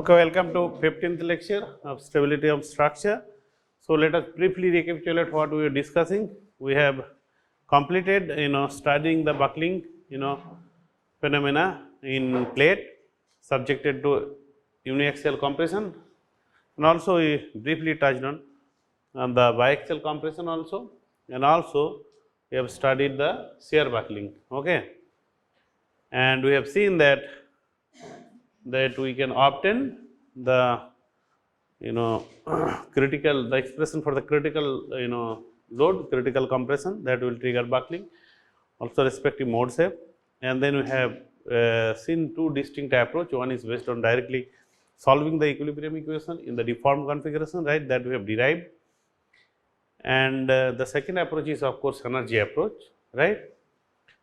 Okay, welcome to 15th lecture of stability of structure. So let us briefly recapitulate what we are discussing. We have completed, studying the buckling, phenomena in plate subjected to uniaxial compression, and also we briefly touched on the biaxial compression also, and also we have studied the shear buckling. Okay, and we have seen that we can obtain the critical, the expression for the critical load, critical compression, that will trigger buckling, also respective mode shape. And then we have seen two distinct approach. One is based on directly solving the equilibrium equation in the deformed configuration, right, that we have derived. And the second approach is of course energy approach, right.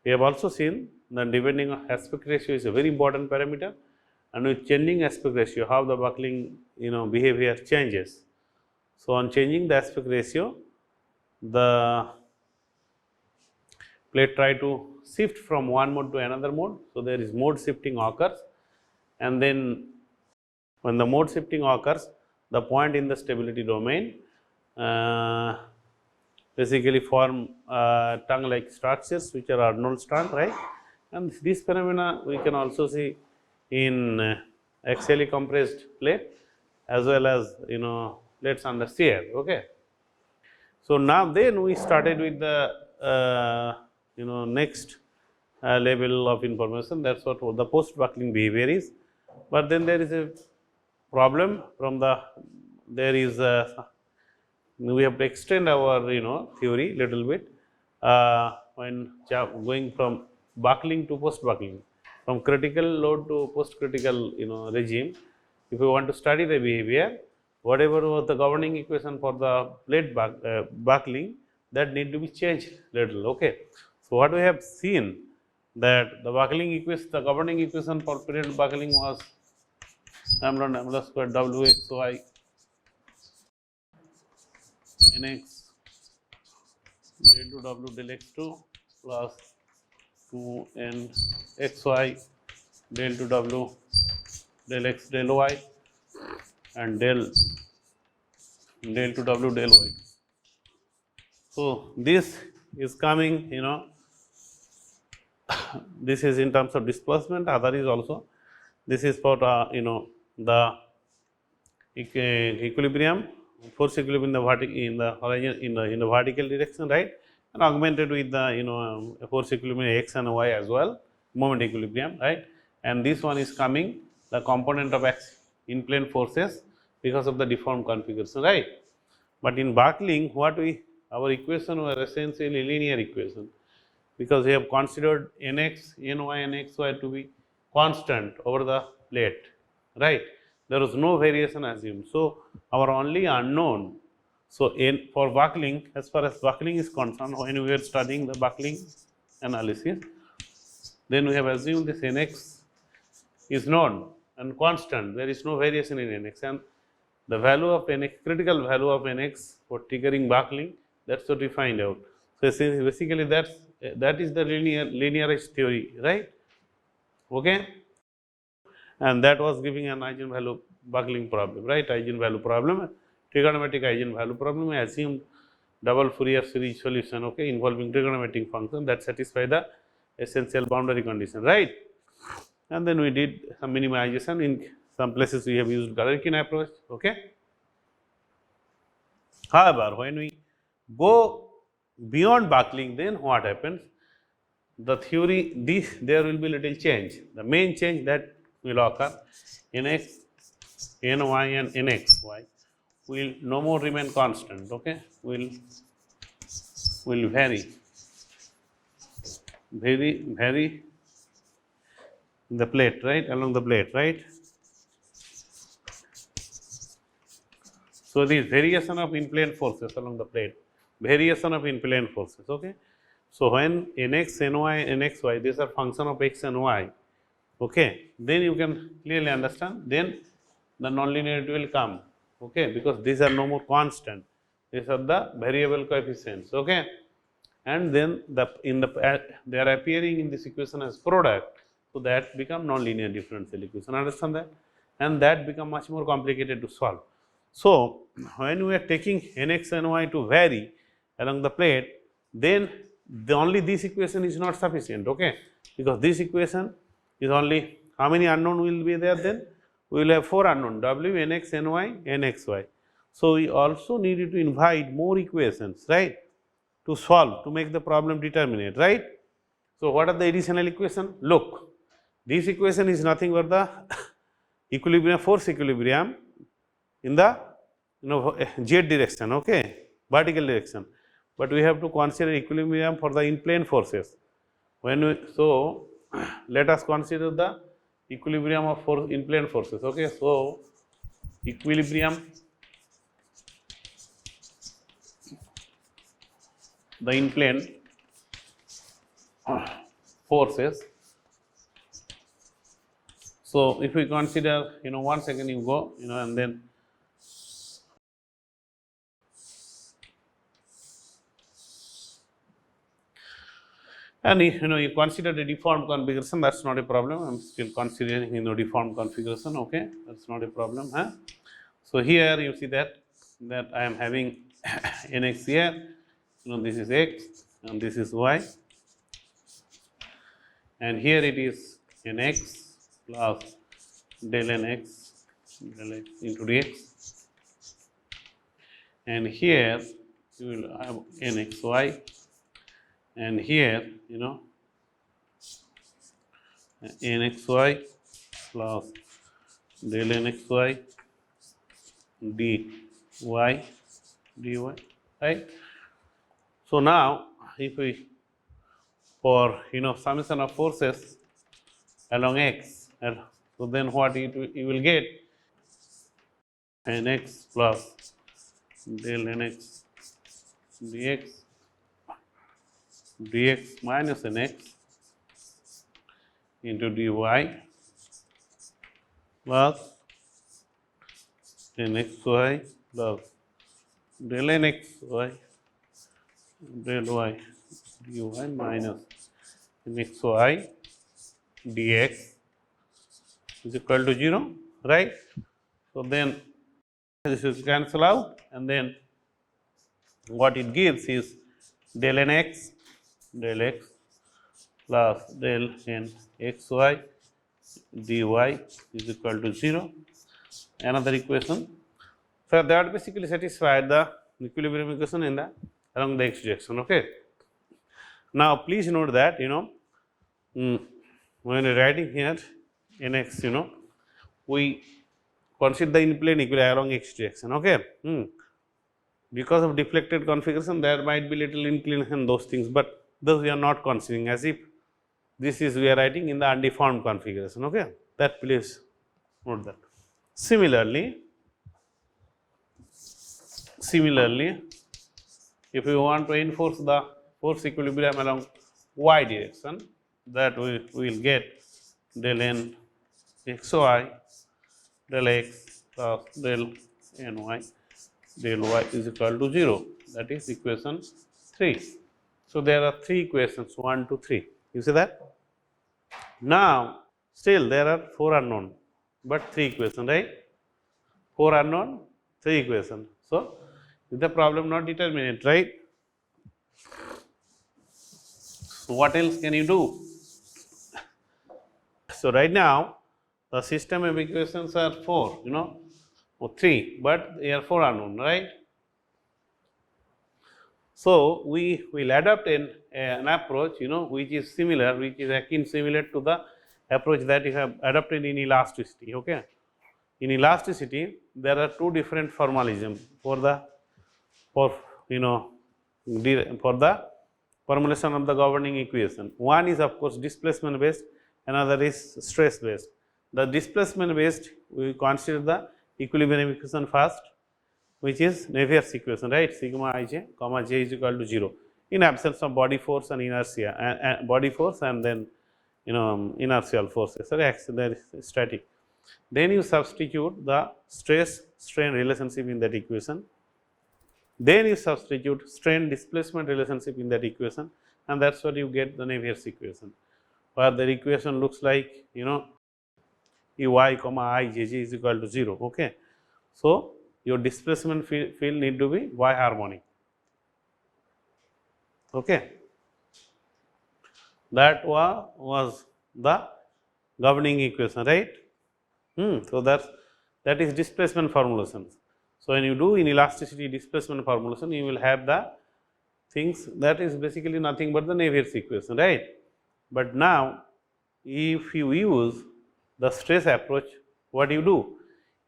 We have also seen that depending on aspect ratio is a very important parameter, and with changing aspect ratio, how the buckling behavior changes. So, on changing the aspect ratio, the plate try to shift from one mode to another mode. So, there is mode shifting occurs, and then when the mode shifting occurs, the point in the stability domain basically form tongue like structures which are Arnold's tongue, right. And this phenomena we can also see in axially compressed plate as well as plates under shear. Okay. So, now then we started with the next level of information, that is what the post buckling behavior is. But then there is a problem from we have to extend our theory little bit when going from buckling to post buckling, from critical load to post critical regime. If we want to study the behavior, whatever was the governing equation for the plate buckling, that need to be changed little. Okay. So, what we have seen that the buckling equation, the governing equation for plate buckling was lambda lambda square W x y nx del 2 W del x2 plus 2 n xy del 2 W del x del y and del 2 W del y. So, this is coming, this is in terms of displacement, other is also, this is for the equilibrium, force equilibrium in the horizon, in the vertical direction, right, and augmented with the force equilibrium x and y as well, moment equilibrium, right. And this one is coming the component of in plane forces because of the deformed configuration, right. But in buckling, our equation were essentially linear equation, because we have considered nx, ny and xy to be constant over the plate, right. There was no variation assumed. So, our only unknown. So, for buckling, as far as buckling is concerned, when we are studying the buckling analysis, then we have assumed this nx is known and constant. There is no variation in nx, and the value of nx, critical value of nx for triggering buckling, that is what we find out. So, basically that is the linearized theory, right. Okay. And that was giving an eigenvalue buckling problem, right, eigenvalue problem, trigonometric eigenvalue problem. I assumed double Fourier series solution, okay, involving trigonometric function that satisfy the essential boundary condition, right. And then we did some minimization. In some places we have used Galerkin approach, okay. However, when we go beyond buckling, then what happens? The theory, there will be little change. The main change that will occur, nx, ny and nxy will no more remain constant, okay, will vary in the plate, right, along the plate, right. So, this variation of in plane forces along the plate, variation of in plane forces, okay. So, when nx, ny, nxy, these are function of x and y, okay, then you can clearly understand, then the nonlinearity will come, okay, because these are no more constant, these are the variable coefficients, okay. And then they are appearing in this equation as product, so that become nonlinear differential equation, understand that. and that become much more complicated to solve. So, when we are taking Nx and y to vary along the plate, then only this equation is not sufficient, okay, because this equation is only how many unknown will be there then? We will have 4 unknown w, nx, ny, nxy. So, we also needed to invite more equations, right, to solve, to make the problem determinate, right. So, what are the additional equation? Look, this equation is nothing but the equilibrium, force equilibrium in the z direction, okay, vertical direction, but we have to consider equilibrium for the in plane forces. When we, so let us consider the equilibrium of force in plane forces, okay. So, equilibrium, the in plane forces. So, if we consider, one second you go, and then and you consider the deformed configuration, that is not a problem. I am still considering deformed configuration, okay, that is not a problem. Huh? So, here you see that I am having nx here, this is x and this is y, and here it is nx plus del nx into dx, and here you will have nxy, and here nxy plus del nxy dy dy, right. So, now if we for summation of forces along x, so then what you will get nx plus del nx dx dx minus nx into dy plus nxy plus del nxy del y dy minus nxy dx is equal to 0, right. So, then this is cancel out, and then what it gives is del nx del x plus del n xy dy is equal to 0, another equation. So, that basically satisfied the equilibrium equation in the along the x direction, okay. Now, please note that when writing here nx, we consider the in plane equilibrium along x direction, okay. Because of deflected configuration, there might be little inclination, those things, but those we are not considering, as if this is we are writing in the undeformed configuration, okay. That please note that. Similarly, if we want to enforce the force equilibrium along y direction, that we will get del n xy del x plus del ny del y is equal to 0, that is equation 3. So, there are 3 equations 1 to 3, you see that. Now, still there are 4 unknown, but 3 equations, right, 4 unknown, 3 equations. So, is the problem not determinate, right. So, what else can you do? So, right now the system of equations are 4, or 3, but they are 4 unknown, right. So, we will adopt an approach which is similar, which is akin similar to the approach that you have adopted in elasticity, okay. In elasticity, there are 2 different formalism for the for the formulation of the governing equation. One is of course displacement based, another is stress based. The displacement based, we consider the equilibrium equation first, which is Navier's equation, right, sigma ij comma j is equal to 0 in absence of body force and inertia, body force and then inertial forces, so there is static. Then you substitute the stress strain relationship in that equation, then you substitute strain displacement relationship in that equation, and that is what you get the Navier's equation, where the equation looks like y comma I j j is equal to 0. Okay. So, your displacement field need to be y harmonic. Okay. That was the governing equation, right? So, that is displacement formulation. So, when you do in elasticity displacement formulation, you will have the things that is basically nothing but the Navier equation, right? But now, if you use the stress approach, what you do?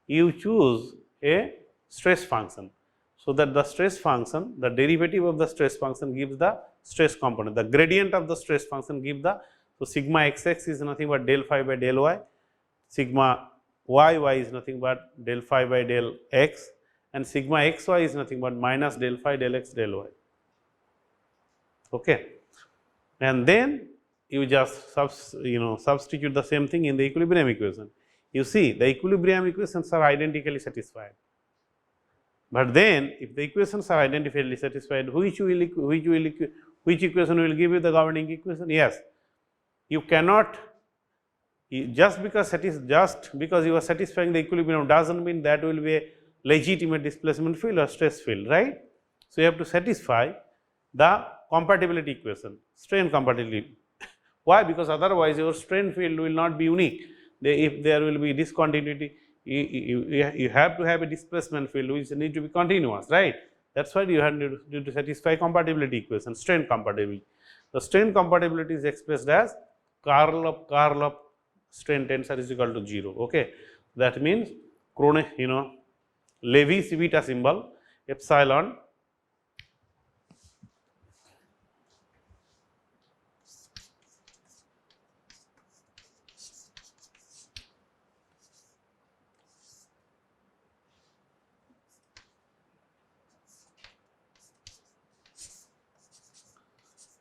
You choose a stress function. So, that the stress function, the derivative of the stress function gives the stress component, the gradient of the stress function gives the, so sigma xx is nothing but del phi by del y, sigma yy is nothing but del phi by del x, and sigma xy is nothing but minus del phi del x del y. Okay. And then you just substitute the same thing in the equilibrium equation. You see the equilibrium equations are identically satisfied. But then if the equations are identically satisfied, which equation will give you the governing equation? Yes, you cannot, just because you are satisfying the equilibrium doesn't mean that will be a legitimate displacement field or stress field, right? So, you have to satisfy the compatibility equation, strain compatibility. Why? Because otherwise your strain field will not be unique. If there will be discontinuity, you have to have a displacement field which need to be continuous, right? That is why you have to satisfy compatibility equation, strain compatibility. The strain compatibility is expressed as curl of strain tensor is equal to 0. Okay, that means Levy's beta symbol epsilon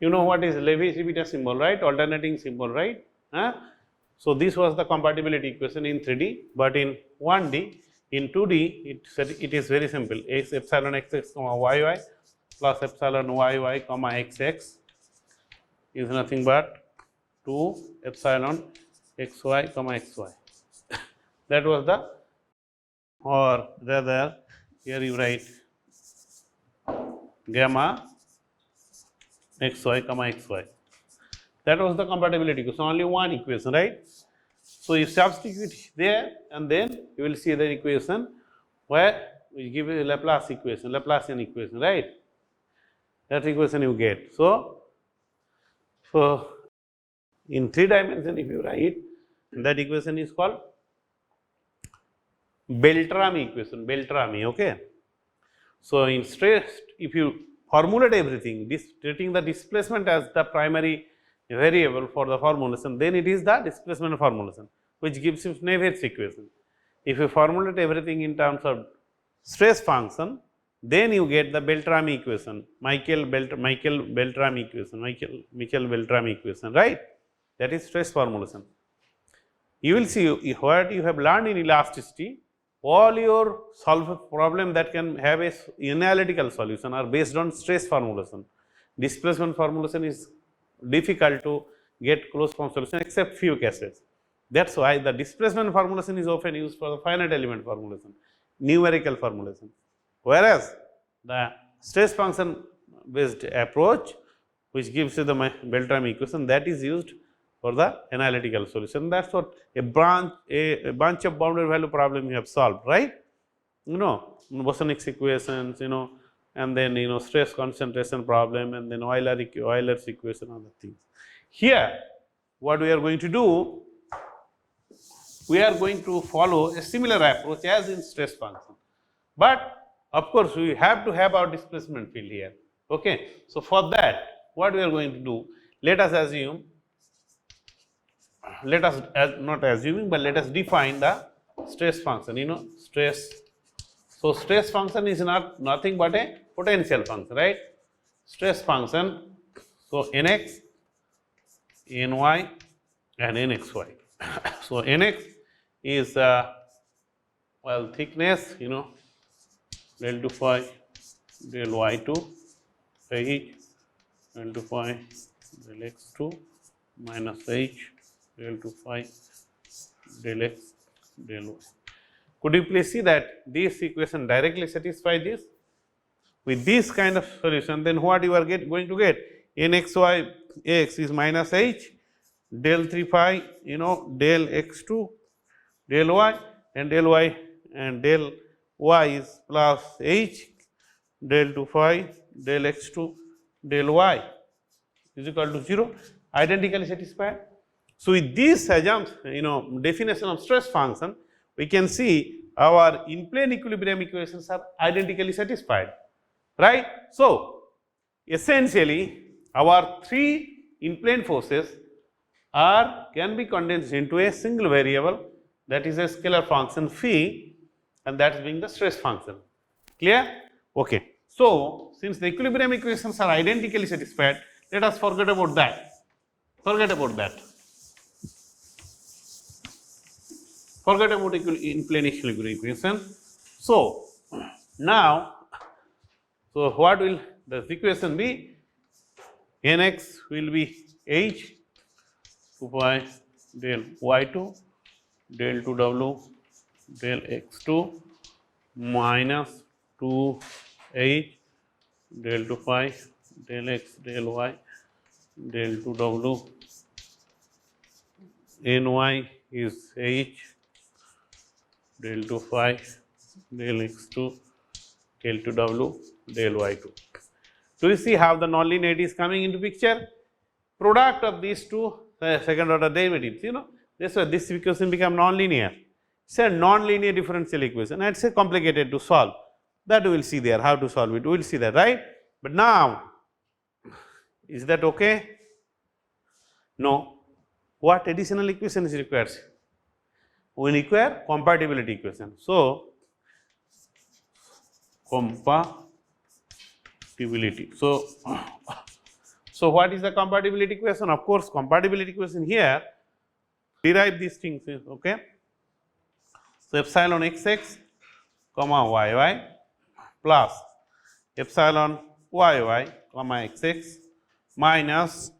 you know what is Levy's beta symbol, right? Alternating symbol, right? So, this was the compatibility equation in 3D, but in 1D, in 2D, it is very simple. X epsilon xx comma yy plus epsilon yy comma xx is nothing but 2 epsilon xy comma xy. That was the, or rather, here you write gamma xy comma xy. That was the compatibility equation, only one equation, right? So, you substitute there and then you will see the equation where we give a Laplace equation, Laplacian equation, right? That equation you get. So, in 3 dimension if you write, that equation is called Beltrami equation, Beltrami, okay? So, in stress, if you formulate everything, treating the displacement as the primary variable for the formulation, then it is the displacement formulation, which gives you Navier's equation. If you formulate everything in terms of stress function, then you get the Beltrami equation, Michael-Beltrami equation, right? That is stress formulation. You will see what you have learned in elasticity, all your problem that can have a analytical solution are based on stress formulation. Displacement formulation is difficult to get closed form solution except few cases. That is why the displacement formulation is often used for the finite element formulation, numerical formulation. Whereas, the stress function based approach which gives you the Beltrami equation, that is used for the analytical solution. That is what a bunch of boundary value problem you have solved, right? Bosonic equations, and then stress concentration problem, and then Euler's equation, other things. Here, what we are going to do, we are going to follow a similar approach as in stress function, but of course we have to have our displacement field here. Okay, so for that, what we are going to do? Let us assume. Let us not assuming, but let us define the stress function. Stress. So, stress function is nothing but a potential function, right? Stress function. So, Nx, Ny, and Nxy. So, Nx is thickness, del 2 phi del y2 h del 2 phi del x2 minus h del 2 phi del x del y. Could you please see that this equation directly satisfies this? With this kind of solution, then what you are going to get? Nxy x is minus h del 3 phi, del x2 del y, and del y and del y is plus h del 2 phi del x2 del y is equal to 0, identically satisfied. So with this assumption, definition of stress function, we can see our in plane equilibrium equations are identically satisfied, right? So essentially our three in plane forces can be condensed into a single variable, that is a scalar function phi, and that is being the stress function. Clear? Okay. So since the equilibrium equations are identically satisfied, let us forget about that. Forget about that. Forget about in plane equilibrium equation. So now, so what will the equation be? Nx will be h 2 pi del y2 del 2w del x2 minus 2h del 2 pi del x del y del 2w, ny is h del 2 phi del x2 del 2w del y2. Do you see how the nonlinearity is coming into picture? Product of these two second order derivatives, this equation become nonlinear. It's a nonlinear differential equation and it's complicated to solve. That we will see there, how to solve it, we will see that, right? But now, is that okay? No. What additional equation is required? We require compatibility equation. So, compatibility. So what is the compatibility equation? Of course, compatibility equation here derive these things, okay? So epsilon xx comma yy plus epsilon yy comma xx minus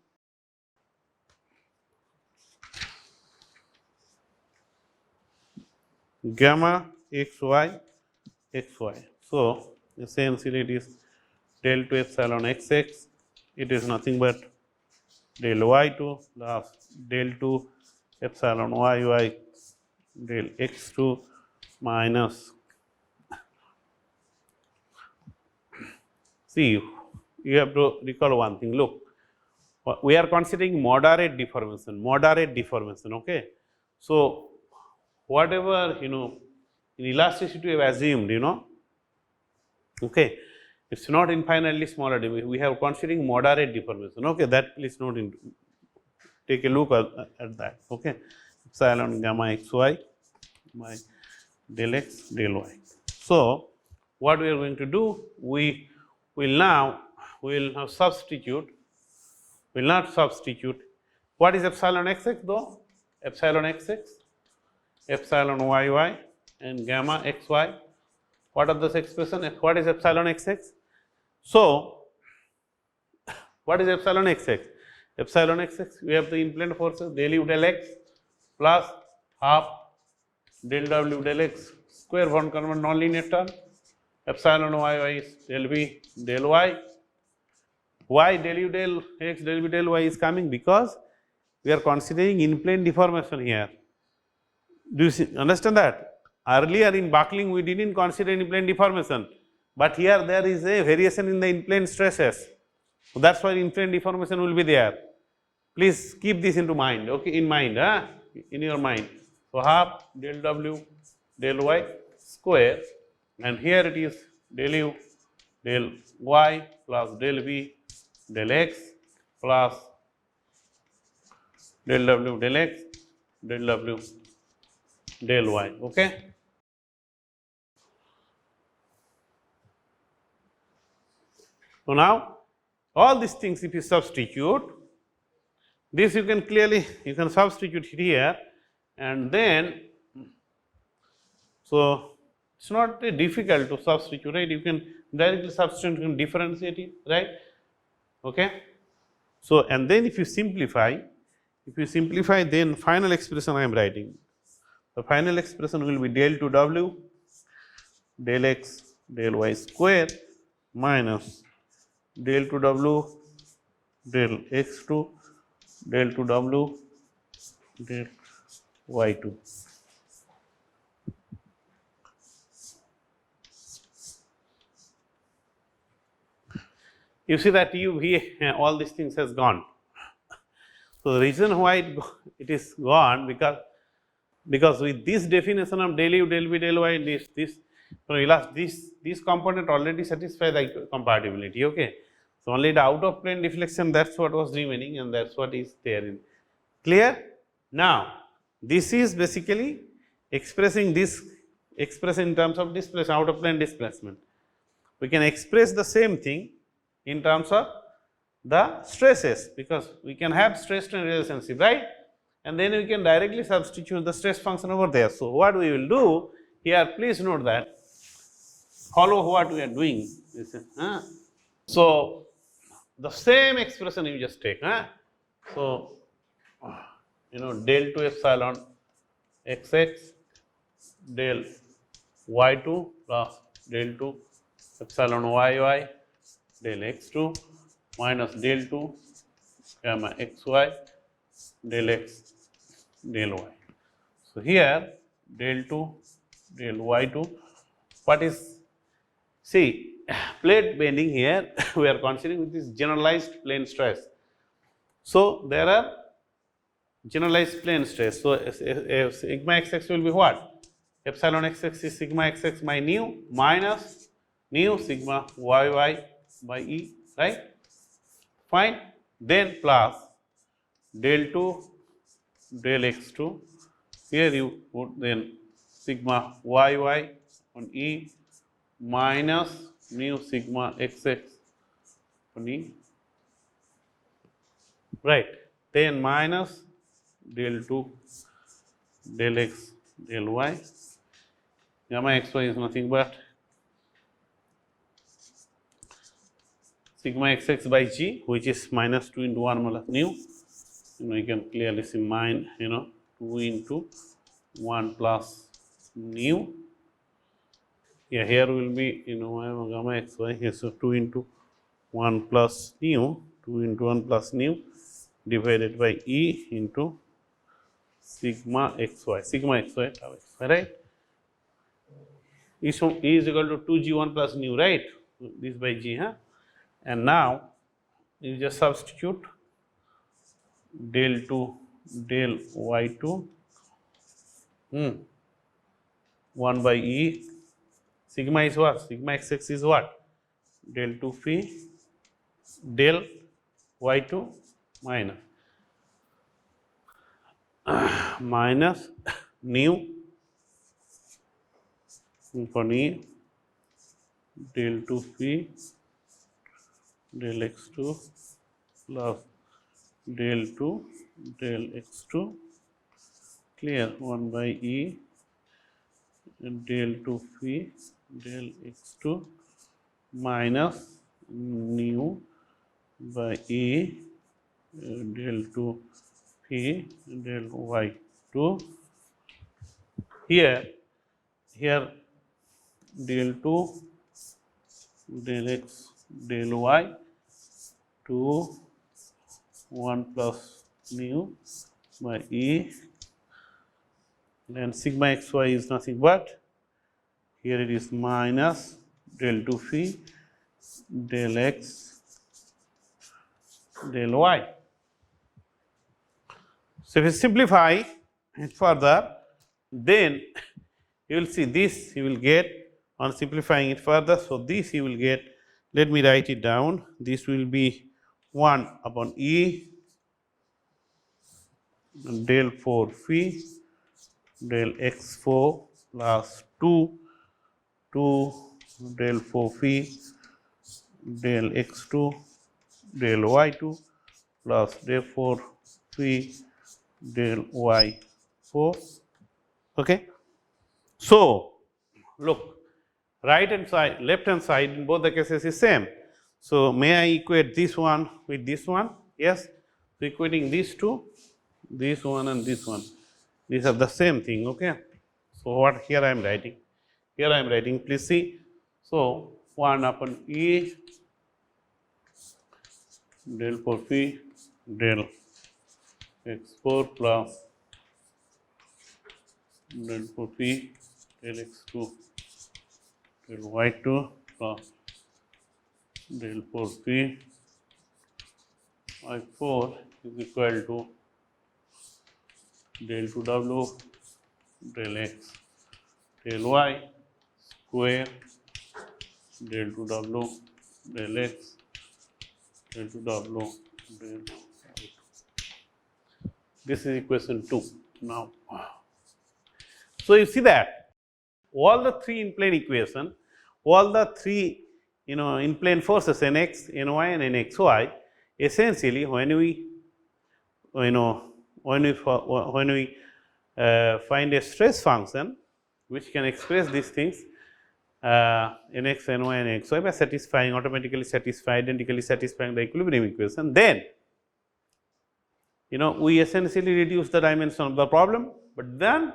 gamma xy xy. So essentially it is del 2 epsilon xx, it is nothing but del y2 plus del 2 epsilon yy del x2 minus, see, you have to recall one thing, look, we are considering moderate deformation, okay. So whatever, in elasticity we have assumed, okay, it's not infinitely smaller, we have considering moderate deformation, okay, that please note into, take a look at that, okay, epsilon gamma xy by del x del y. So what we are going to do, we will now substitute, will not substitute. What is epsilon xx though? Epsilon xx, epsilon yy and gamma xy. What are those expressions? What is epsilon xx? So what is epsilon xx? Epsilon xx, we have the in plane forces del u del x plus half del w del x square von Karman nonlinear term. Epsilon yy is del v del y. Why del u del x del v del y is coming? Because we are considering in plane deformation here. Do you understand that? Earlier in buckling we didn't consider in plane deformation, but here there is a variation in the in plane stresses. So that's why in plane deformation will be there. Please keep this into mind, okay, in your mind. So half del w del y square, and here it is del u del y plus del v del x plus del w del x del w del y, okay. So now all these things if you substitute, this you can substitute here, and then, so it's not difficult to substitute, right? You can directly substitute, you can differentiate it, right? Okay. So and then if you simplify, then final expression I am writing. The final expression will be del 2 w del x del y square minus del 2 w del x2 del 2 w del y2. You see that all these things has gone. So, the reason why it is gone, because with this definition of del u del v del y, this component already satisfy the compatibility. Okay. So, only the out of plane deflection, that is what was remaining, and that is what is there in clear. Now, this is basically expressing this expression in terms of displacement, out of plane displacement. We can express the same thing in terms of the stresses, because we can have stress strain relationship, right, and then we can directly substitute the stress function over there. So, what we will do here, please note that, follow what we are doing. So, the same expression you just take. So, del 2 epsilon xx del y2 plus del 2 epsilon yy del x2 minus del 2 gamma xy del x del y. So, here del 2 del y2, what is, see, plate bending here we are considering with this generalized plane stress. So, there are generalized plane stress. So, sigma xx will be what? Epsilon xx is sigma xx by nu minus nu sigma yy by E, right? Fine. Then plus del 2 del x2, here you put then sigma yy on E minus mu sigma xx on E, right, then minus del 2 del x del y, gamma xy is nothing but sigma xx by g, which is minus 2 into 1 minus nu. You can clearly see 2 into 1 plus nu. Yeah, here will be gamma xy here, so 2 into 1 plus nu, 2 into 1 plus nu divided by E into sigma xy, right? E is equal to 2g1 plus nu, right? This by g, and now you just substitute del 2 del y2 1 by E, sigma is what? Sigma xx is what? Del 2 phi del y2 minus nu for E del 2 phi del x2 plus del 2 del x2, clear, 1 by E del 2 phi del x2 minus nu by E del 2 phi del y2, here del 2 del x del y 2 1 plus nu by E, then sigma xy is nothing but, here it is minus del 2 phi del x del y. So, if you simplify it further, then you will see this you will get on simplifying it further. So, this you will get, let me write it down, this will be 1 upon E del 4 phi del x4 plus 2 del 4 phi del x2 del y2 plus del 4 phi del y4. Okay. So, look, right hand side, left hand side in both the cases is same. So, may I equate this one with this one? Yes. So, equating these two, this one and this one. these are the same thing, okay. So, what here I am writing? Here I am writing, please see. So, 1 upon E del 4 P del x4 plus del 4 P del x2 del y2 plus del 4 P y4 is equal to del 2W del x del y square del 2W del x del 2W del y2. This is equation 2 now. So, you see that all the three in plane equation, all the three in plane forces Nx, Ny and Nxy, essentially when we find a stress function which can express these things Nx, Ny and Xy by satisfying, automatically satisfy, identically satisfying the equilibrium equation, then we essentially reduce the dimension of the problem, but then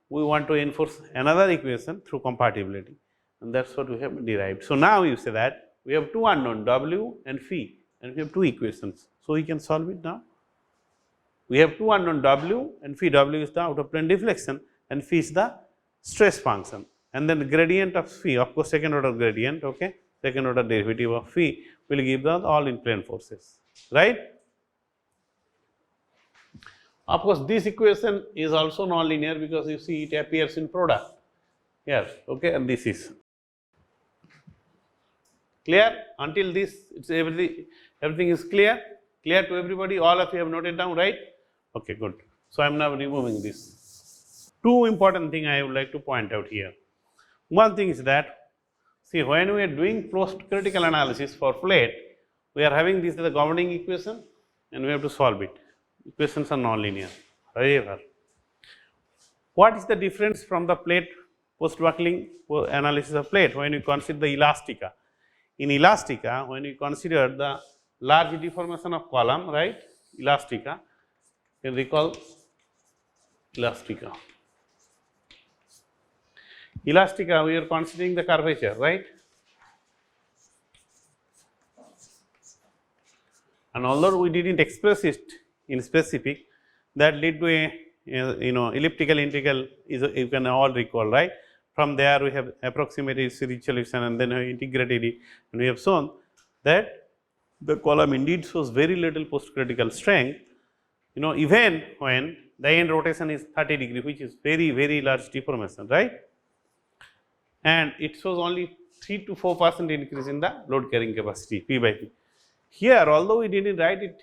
we want to enforce another equation through compatibility, and that is what we have derived. So, now you say that we have two unknown W and phi, and we have two equations. So, we can solve it now. We have two unknown W and phi. W is the out of plane deflection and phi is the stress function, and then the gradient of phi, of course, second order gradient, okay, second order derivative of phi will give the all in plane forces, right. Of course, this equation is also non-linear because you see it appears in product here, okay, and this is clear. Until this, it's everything is clear to everybody. All of you have noted down, right? Okay, good. So, I am now removing this. Two important things I would like to point out here. One thing is that, see, when we are doing post-critical analysis for plate, we are having this as the governing equation and we have to solve it. Equations are non-linear. However, what is the difference from the plate post-buckling analysis of plate when you consider the elastica? In elastica, when you consider the large deformation of column, right, elastica, you can recall elastica. Elastica, we are considering the curvature, right, and although we did not express it in specific, that led to a elliptical integral is you can all recall, right. From there we have approximated series solution and then we integrated it, and we have shown that the column indeed shows very little post critical strength, even when the end rotation is 30 degree, which is very large deformation, right, and it shows only 3 to 4% increase in the load carrying capacity P by P. Here, although we did not write it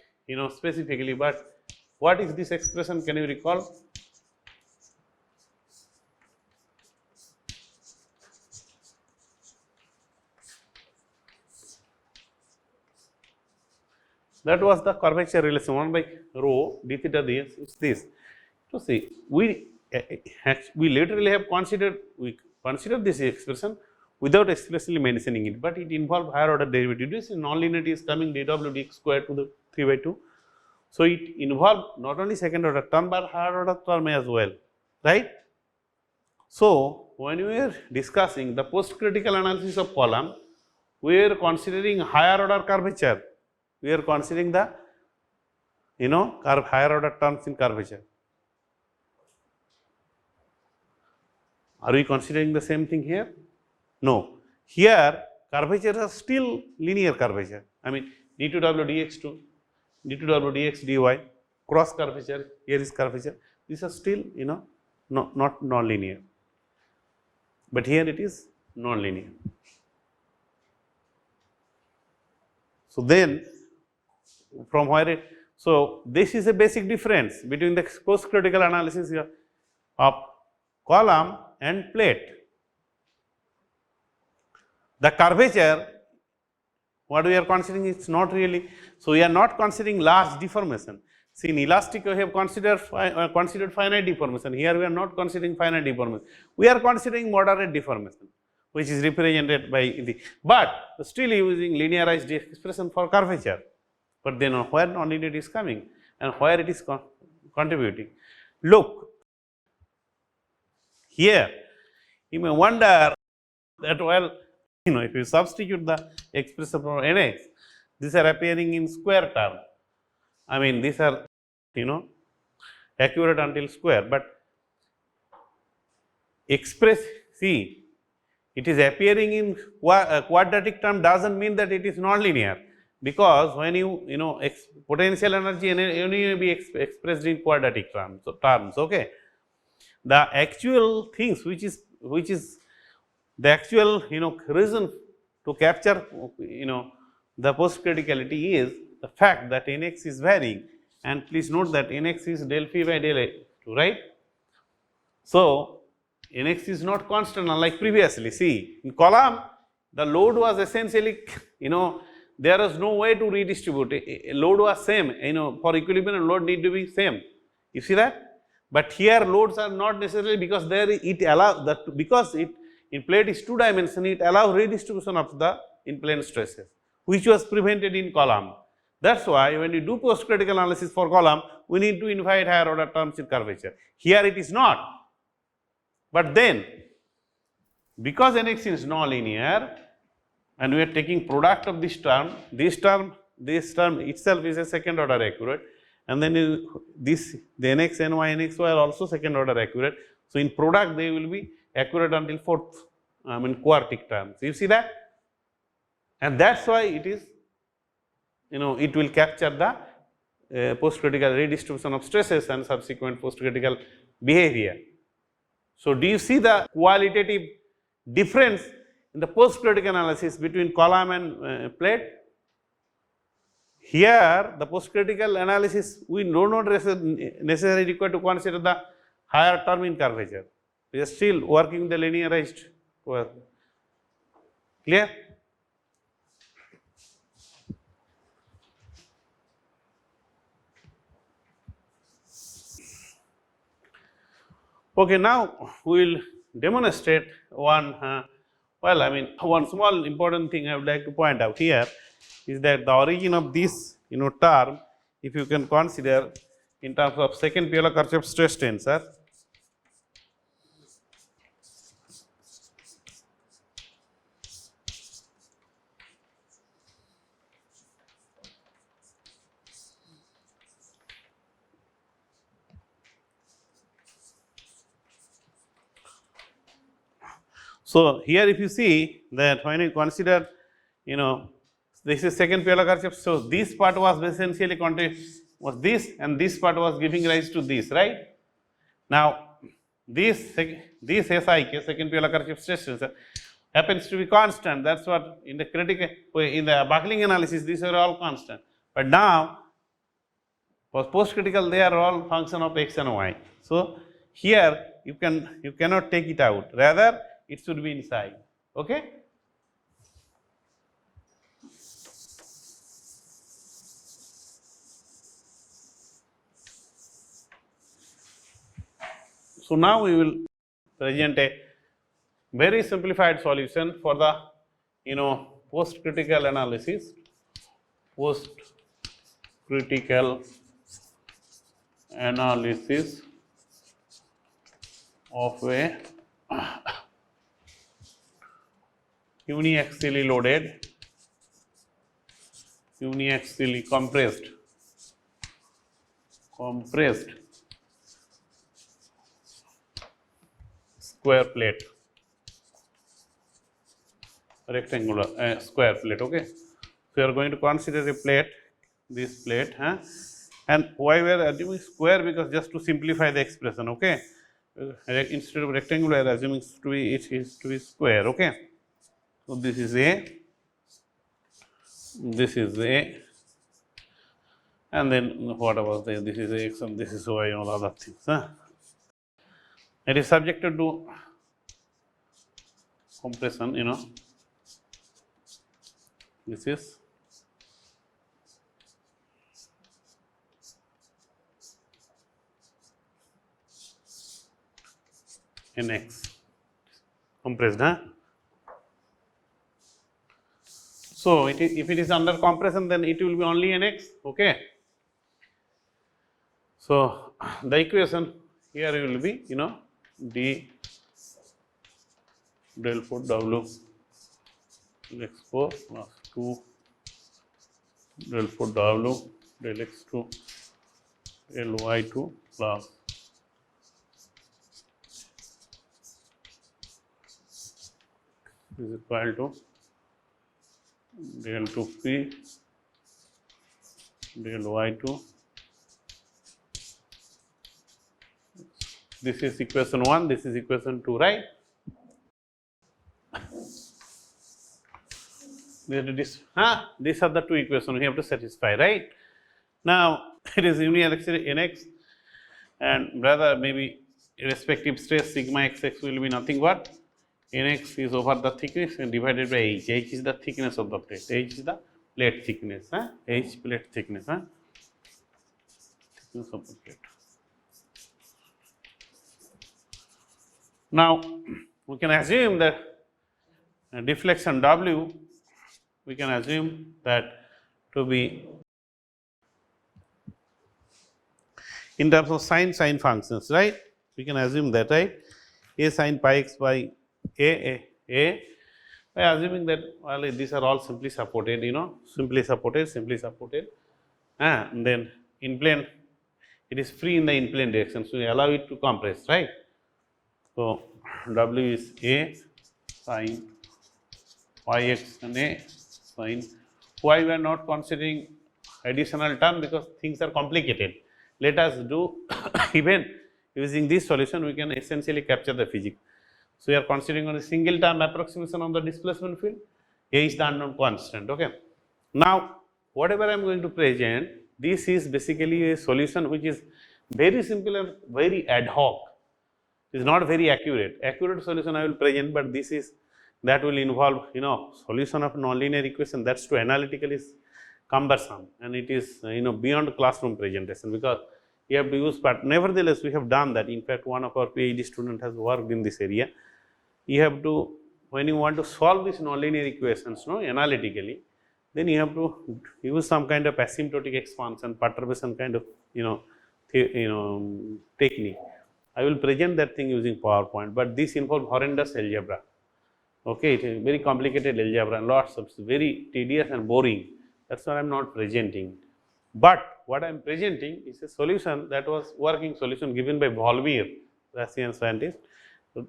specifically, but what is this expression, can you recall? That was the curvature relation 1 by rho d theta ds is this. So, see, we literally have considered this expression without explicitly mentioning it, but it involves higher order derivative. This non-linearity is coming dw dx square to the 3 by 2. So, it involves not only second order term but higher order term as well, right. So, when we are discussing the post critical analysis of column, we are considering higher order curvature, we are considering the higher order terms in curvature. Are we considering the same thing here? No. Here curvature is still linear curvature. I mean d2w dx2, d2w dx dy, cross curvature, here is curvature. These are still not non-linear, but here it is non-linear. So, then from where so this is a basic difference between the post critical analysis of column and plate. The curvature, what we are considering is not really, so we are not considering large deformation. See, in elastic we have considered finite deformation, here we are not considering finite deformation, we are considering moderate deformation, which is represented by the, but still using linearized expression for curvature. But then where non-linearity is coming and where it is contributing. Look, Here you may wonder that, well, if you substitute the expression for Nx, these are appearing in square term. I mean, these are accurate until square, but see, it is appearing in quadratic term does not mean that it is non-linear, because when potential energy may be expressed in quadratic terms. Okay. The actual things which is the actual reason to capture the post criticality is the fact that Nx is varying, and please note that Nx is del phi by del A2, right. So, Nx is not constant unlike previously. See, in column the load was essentially there was no way to redistribute, load was same, for equilibrium load need to be same, you see that. But here loads are not necessarily, because there it allows that, because it in plate is 2 dimension, it allows redistribution of the in plane stresses, which was prevented in column. That is why when you do post critical analysis for column, we need to invite higher order terms in curvature. Here it is not. But then, because Nx is non-linear and we are taking product of this term itself is a second order accurate, and then the Nx, Ny, Nxy are also second order accurate. So, in product they will be accurate until fourth, quartic terms. You see that? And that is why it is, it will capture the post critical redistribution of stresses and subsequent post critical behavior. So, do you see the qualitative difference in the post critical analysis between column and plate? Here the post critical analysis we do not necessarily require to consider the higher term in curvature. We are still working the linearized curve. Clear? Okay, now we will demonstrate one, one small important thing I would like to point out here is that the origin of this term, if you can consider in terms of second Piola-Kirchhoff stress tensor. So, here if you see that when you consider this is second Piola-Kirchhoff, so this part was essentially was this, and this part was giving rise to this, right. Now, this SIK, second Piola-Kirchhoff stress tensor, happens to be constant. That is what in the buckling analysis these are all constant, but now for post critical they are all function of x and y. So, here you cannot take it out, rather it should be inside. Okay. So, now we will present a very simplified solution for the post critical analysis, of a uniaxially loaded, uniaxially compressed square plate, rectangular square plate. Okay. So, we are going to consider a plate, this plate, and why we are assuming square, because just to simplify the expression. Okay. Instead of rectangular, we are assuming it is to be square. Okay. So, this is A, and then what was there? This is X and this is Y and all other things. It is subjected to compression, this is Nx compressed. So, if it is under compression, then it will be only Nx. Okay. So, the equation here will be d del 4 W x4 plus 2 del 4 W del x2 del y2 plus is equal to del 2P del y2. This is equation 1, this is equation 2, right? These are the two equations we have to satisfy, right? Now, it is uniaxial nx, and rather maybe respective stress sigma xx will be nothing but nx is over the thickness and divided by h. H is the thickness of the plate. H is the plate thickness. H plate thickness. Thickness of the plate. Now, we can assume that deflection W, we can assume that to be in terms of sine functions, right? We can assume that, right? A sin pi x by A by assuming that well, these are all simply supported, simply supported, and then in plane, it is free in the in plane direction, so we allow it to compress, right? So, W is A sin pi x and A sin. Why we are not considering additional term? Because things are complicated. Let us do even using this solution, we can essentially capture the physics. So, we are considering on a single term approximation of the displacement field. A is the unknown constant. Okay. Now, whatever I am going to present, this is basically a solution which is very simple and very ad hoc. It is not very accurate. Accurate solution I will present, but this is that will involve solution of nonlinear equation. That's too analytical is cumbersome, and it is beyond classroom presentation, because you have to use. But nevertheless, we have done that. In fact, one of our PhD student has worked in this area. You have to, when you want to solve these nonlinear equations analytically, then you have to use some kind of asymptotic expansion, perturbation kind of technique. I will present that thing using PowerPoint, but this involves horrendous algebra. Okay, it is very complicated algebra and lots of very tedious and boring. That's why I am not presenting. But what I am presenting is a solution that was working solution given by Volmir, Russian scientist,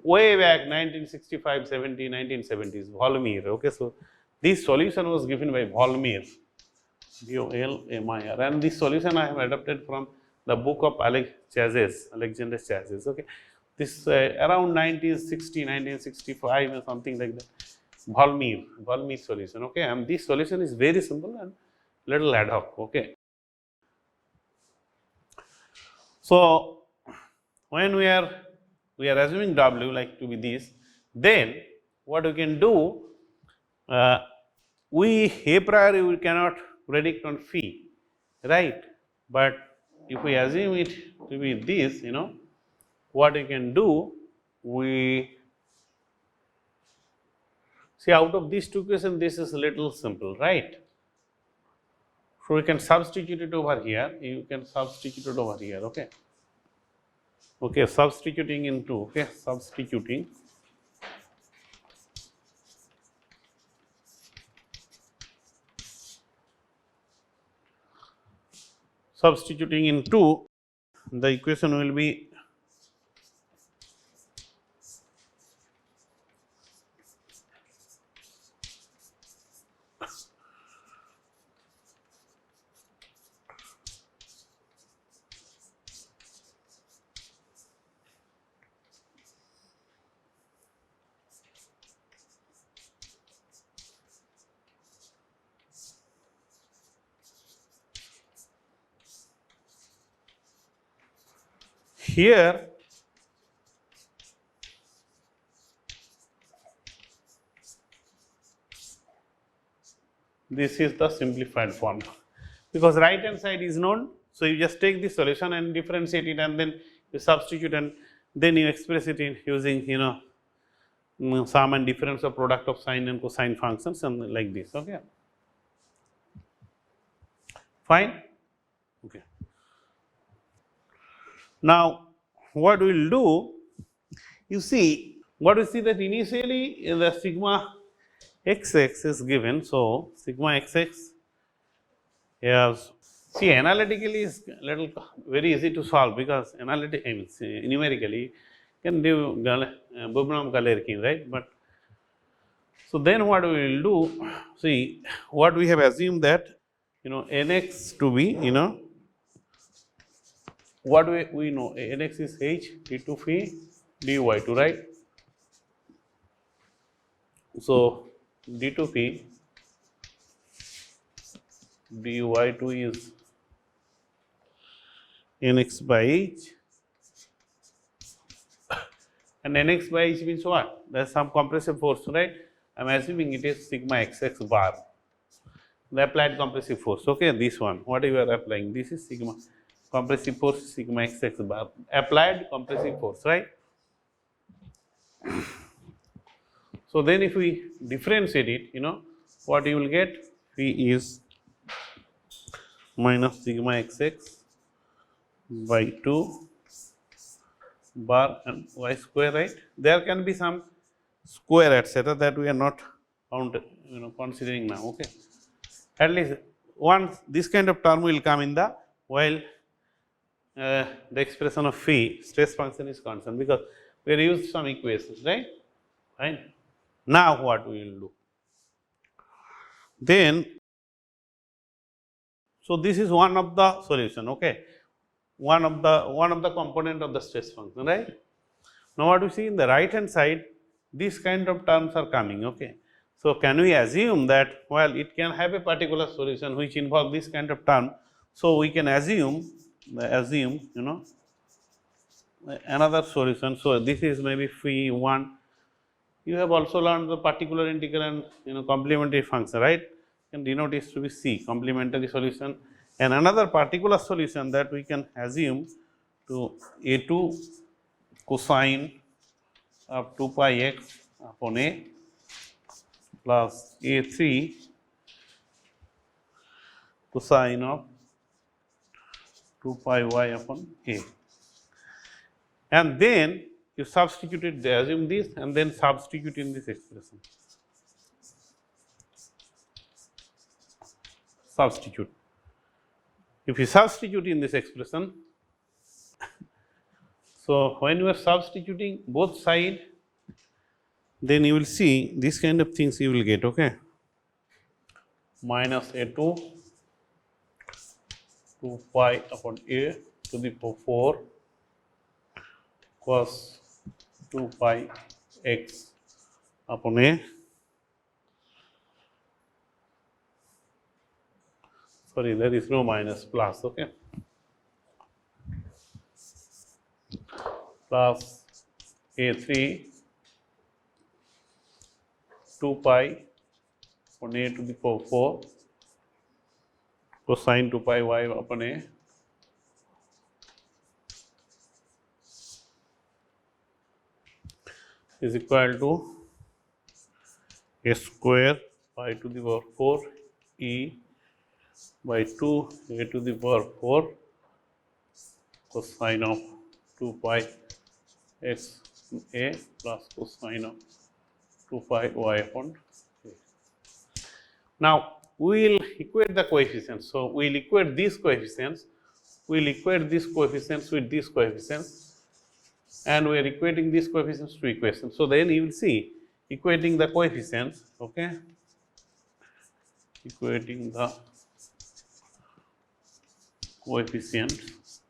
way back 1965, 70, 1970s, Volmir. Okay, so this solution was given by Volmir, Volmir, and this solution I have adapted from the book of Alexander Chazes. Okay, this around 1960, 1965 or something like that. Volmir solution. Okay, and this solution is very simple and little ad hoc. Okay, so when we are assuming W like to be this, then what we can do, we a priori we cannot predict on phi, right? But if we assume it to be this, what we can do, we see out of these two questions, this is a little simple, right? So we can substitute it over here. You can substitute it over here. Okay. Okay, substituting into, okay, substituting into, the equation will be here. This is the simplified form, because right hand side is known. So, you just take the solution and differentiate it, and then you substitute, and then you express it in using sum and difference of product of sine and cosine functions and like this. Okay, fine. Okay. Now, what we will do, you see, what we see that initially the sigma xx is given. So, sigma xx is, see, analytically is little very easy to solve, because analytic, I mean, numerically can do Galerkin, right. But so then what we will do, see, what we have assumed that, nx to be, what we know, nx is h d2 phi dy2, right. So, d2 phi dy2 is nx by h, and nx by h means what? There is some compressive force, right. I am assuming it is sigma xx bar, the applied compressive force. Okay, this one, what you are applying, this is sigma compressive force, sigma xx bar, applied compressive force, right. So then if we differentiate it, what you will get, phi is minus sigma xx by 2 bar and y square, right. There can be some square etc., that we are not considering now. Okay, at least once this kind of term will come in the, while the expression of phi stress function is constant, because we used some equations, right. Fine. Now what we will do? Then, so this is one of the solution. Okay, one of the component of the stress function, right. Now what we see in the right hand side, these kind of terms are coming. Okay, so can we assume that, well, it can have a particular solution which involve this kind of term. So we can assume another solution. So this is maybe phi 1. You have also learned the particular integral and complementary function, right. Can denote is to be C, complementary solution, and another particular solution that we can assume to A2 cosine of 2 pi x upon A plus A3 cosine of 2 pi y upon A, and then you substitute it, they assume this, and then substitute in this expression. Substitute. If you substitute in this expression, so when you are substituting both side, then you will see this kind of things you will get. Okay, minus A2 2 pi upon A to the power 4 cos 2 pi x upon A, sorry, there is no minus, plus. Okay, plus A3 2 pi upon A to the power 4 cosine 2 pi y upon A is equal to A square pi to the power 4 E by 2 A to the power 4 cosine of 2 pi x A plus cosine of 2 pi y upon A. Now, we will equate the coefficients. So, we will equate these coefficients, we will equate these coefficients with these coefficients, and we are equating these coefficients to equations. So, then you will see equating the coefficients, okay, equating the coefficients,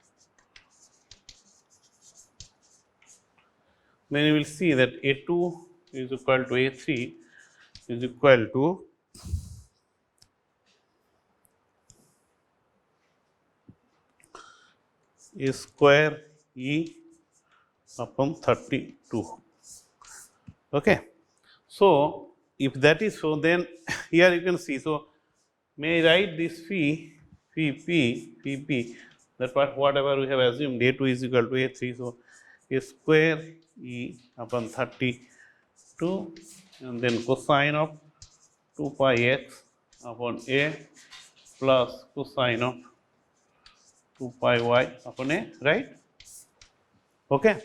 then you will see that A2 is equal to A3 is equal to A square E upon 32. Okay. So, if that is so, then here you can see, so may I write this phi P, that whatever we have assumed A2 is equal to A3. So, A square E upon 32 and then cosine of 2 pi x upon A plus cosine of 2 pi y upon A, right. Okay.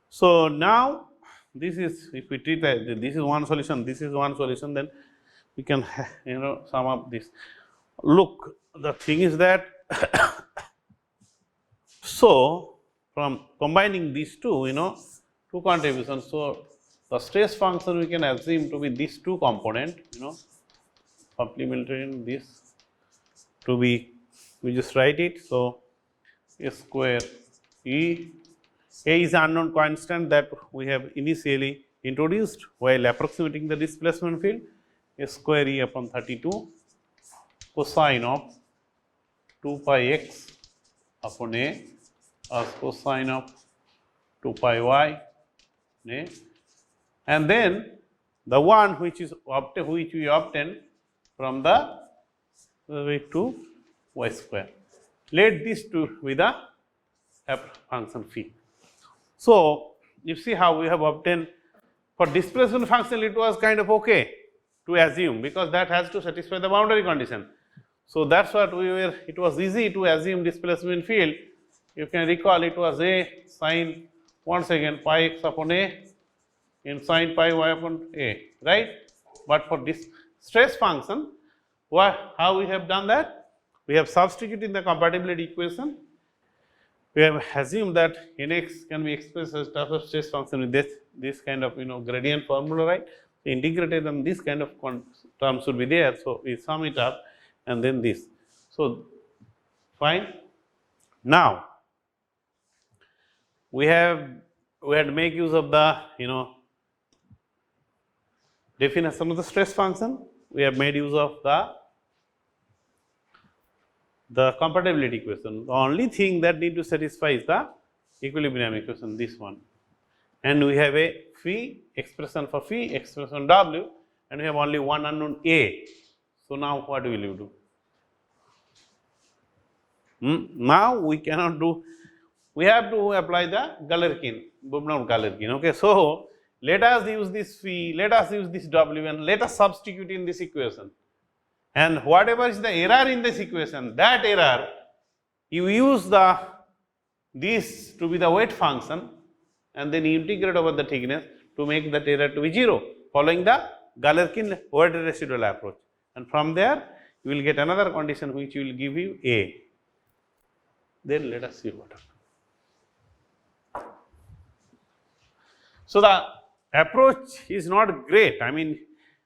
So, now this is, if we treat that this is one solution, this is one solution, then we can sum up this. Look, the thing is that so from combining these two, two contributions, so the stress function we can assume to be these two component, complementary in this to be, we just write it. So A square E, A is unknown constant that we have initially introduced while approximating the displacement field. A square E upon 32 cosine of 2 pi x upon A as cosine of 2 pi y, and then the one which we obtain from the to y square. Let this to with the function phi. So you see how we have obtained for displacement function, it was kind of okay to assume because that has to satisfy the boundary condition. So that's what it was easy to assume displacement field. You can recall it was A sine once again pi x upon A in sine pi y upon A, right? But for this stress function, how we have done that? We have substituted in the compatibility equation. We have assumed that Nx can be expressed as type of stress function with this kind of gradient formula, right? Integrated and this kind of terms should be there. So we sum it up and then this. So fine. Now we had to make use of the definition of the stress function. We have made use of the compatibility equation. The only thing that need to satisfy is the equilibrium equation, this one. And we have a phi, expression for phi, expression W, and we have only one unknown A. So now what will you do? Now we cannot do, we have to apply the Galerkin, Bubnov-Galerkin. Okay, so let us use this phi, let us use this W, and let us substitute in this equation. And whatever is the error in this equation, that error you use this to be the weight function and then you integrate over the thickness to make that error to be 0 following the Galerkin weight residual approach. And from there you will get another condition which will give you A. Then let us see what happens. So the approach is not great. I mean,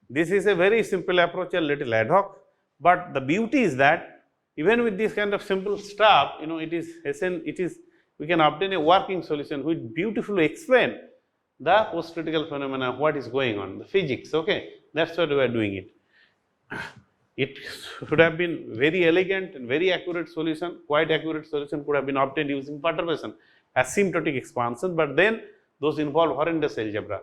this is a very simple approach, a little ad hoc, but the beauty is that even with this kind of simple stuff, we can obtain a working solution which beautifully explain the post-critical phenomena, what is going on, the physics. Okay, that's what we are doing it. It should have been very elegant and very accurate solution, quite accurate solution could have been obtained using perturbation, asymptotic expansion, but then those involve horrendous algebra,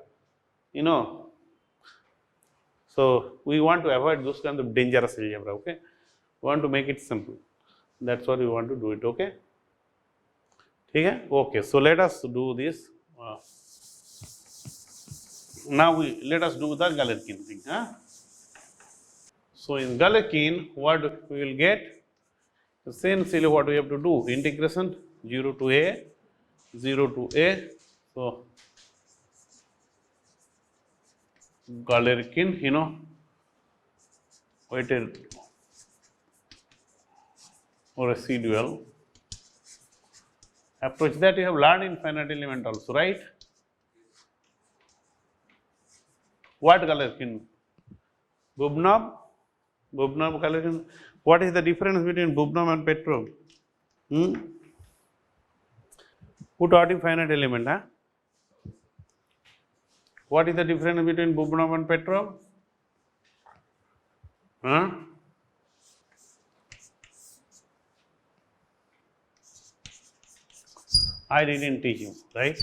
So we want to avoid those kind of dangerous algebra, okay? We want to make it simple. That's what we want to do it, okay? Okay, so let us do this. Now let us do the Galerkin thing. So in Galerkin, what we will get? Essentially what we have to do, integration 0 to A, 0 to A. So Galerkin, weighted residual approach that you have learned in finite element also, right? What Galerkin? Bubnov, Galerkin. What is the difference between Bubnov and Petrov? Who taught you finite element? What is the difference between Bubnov and Petrov? I didn't teach you, right?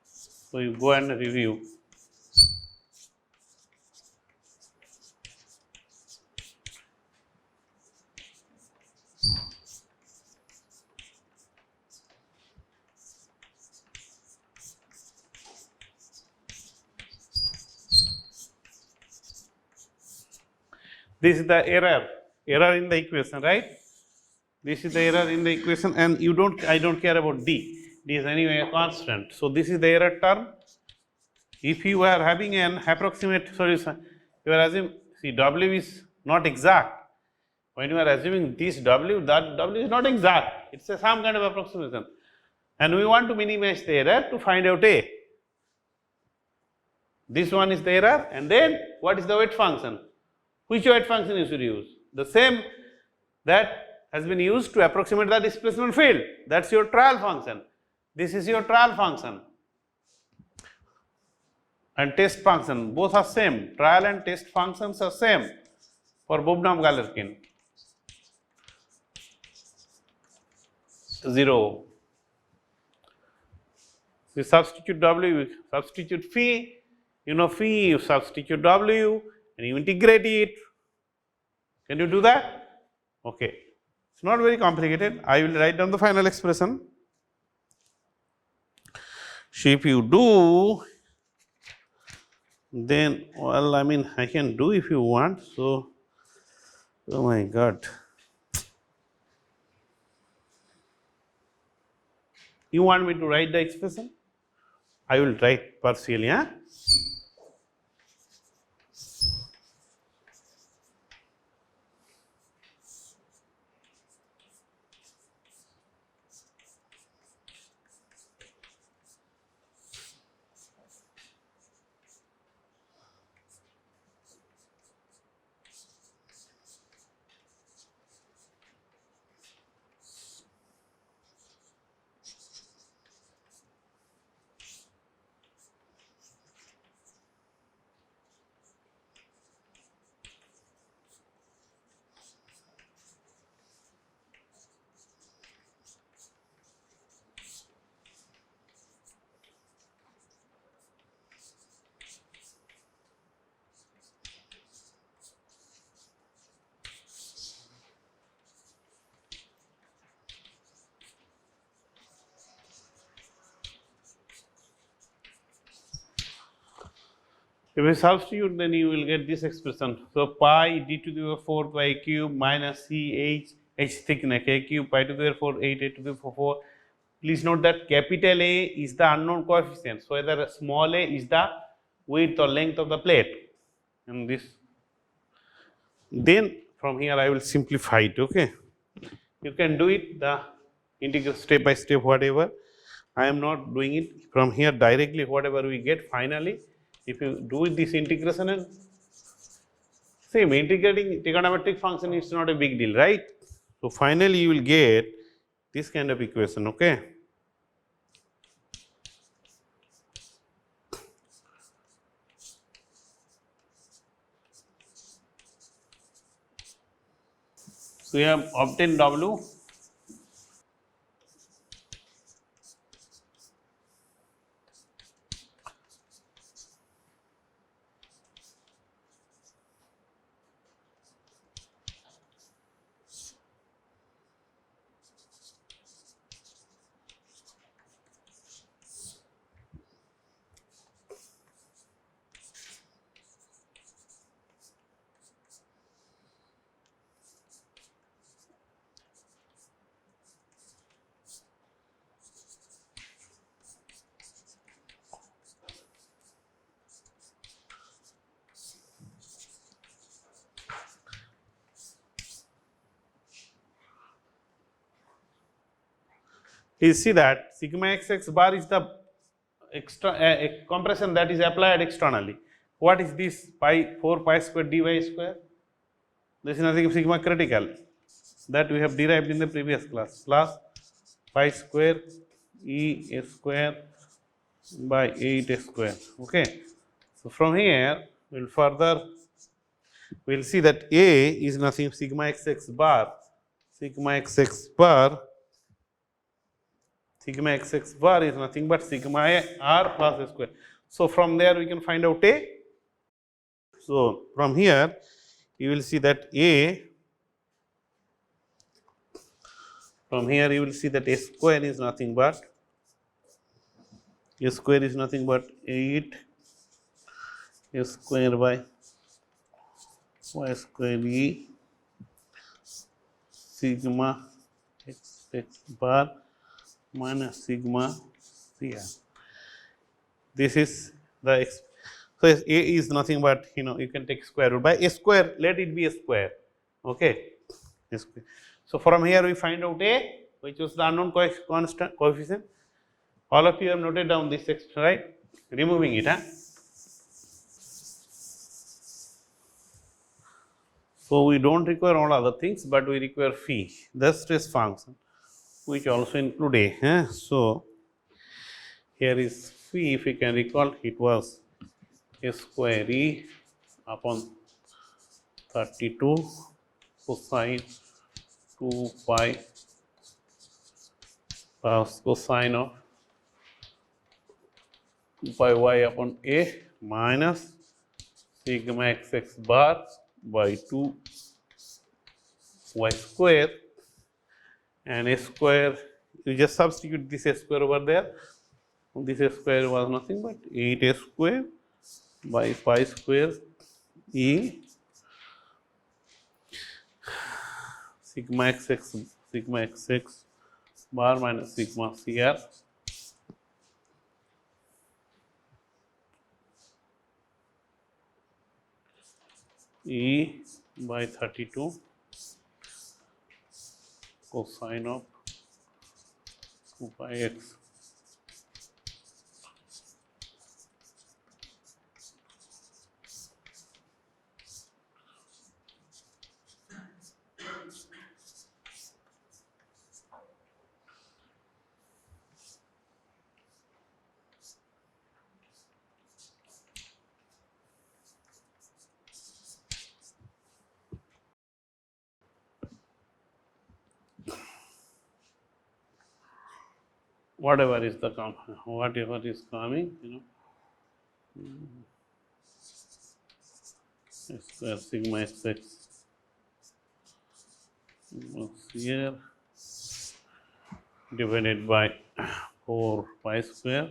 So you go and review. This is the error in the equation, right? This is the error in the equation, and I don't care about D. D is anyway a constant. So, this is the error term. If you are having an approximate solution, you are assuming, see, W is not exact. When you are assuming this W, that W is not exact, it is some kind of approximation, and we want to minimize the error to find out A. This one is the error, and then what is the weight function? Which weight function you should use? The same that has been used to approximate the displacement field, that is your trial function. This is your trial function and test function, both are same, trial and test functions are same for Galerkin. 0. You substitute W, you substitute phi, you know phi, you substitute W and you integrate it. Can you do that? Okay. It's not very complicated. I will write down the final expression. So, if you do, then, well, I mean, I can do if you want. So, oh my God. You want me to write the expression? I will write partially, huh? If you substitute, then you will get this expression. So, pi d to the power 4 pi cube minus C h thickness k cube pi to the power 4 8 to the power 4. Please note that capital A is the unknown coefficient. So, whether small a is the width or length of the plate, and this. Then from here I will simplify it. Okay, you can do it the integral step by step, whatever. I am not doing it from here directly. Whatever we get finally, if you do this integration and same integrating trigonometric function is not a big deal, right? So, finally, you will get this kind of equation. Okay. So, we have obtained W. You see that sigma xx bar is the compression that is applied externally. What is this? Pi 4 pi square dy square. This is nothing but sigma critical that we have derived in the previous class, plus pi square E square by 8 square. Okay. So, from here we will further we will see that A is nothing sigma xx bar, sigma xx bar is nothing but sigma r plus a square. So, from there we can find out A. So, from here you will see that A, from here you will see that A square is nothing but 8 A square by y square E sigma x bar minus sigma CR. This is the so A is nothing but you can take square root by a square, let it be a square, okay. So from here we find out A, which was the unknown constant coefficient. All of you have noted down this expression, right? Removing it, huh? So we don't require all other things, but we require phi, the stress function, which also include A. Huh? So here is phi, if you can recall, it was a square E upon 32 cosine 2 pi plus cosine of 2 pi y upon A minus sigma xx bar by 2 y square, and a square, you just substitute this a square over there. This a square was nothing but 8a square by pi square E sigma xx bar minus sigma CR E by 32 cosine of 2 pi x. Whatever is the whatever is coming, square sigma xx here divided by 4 pi square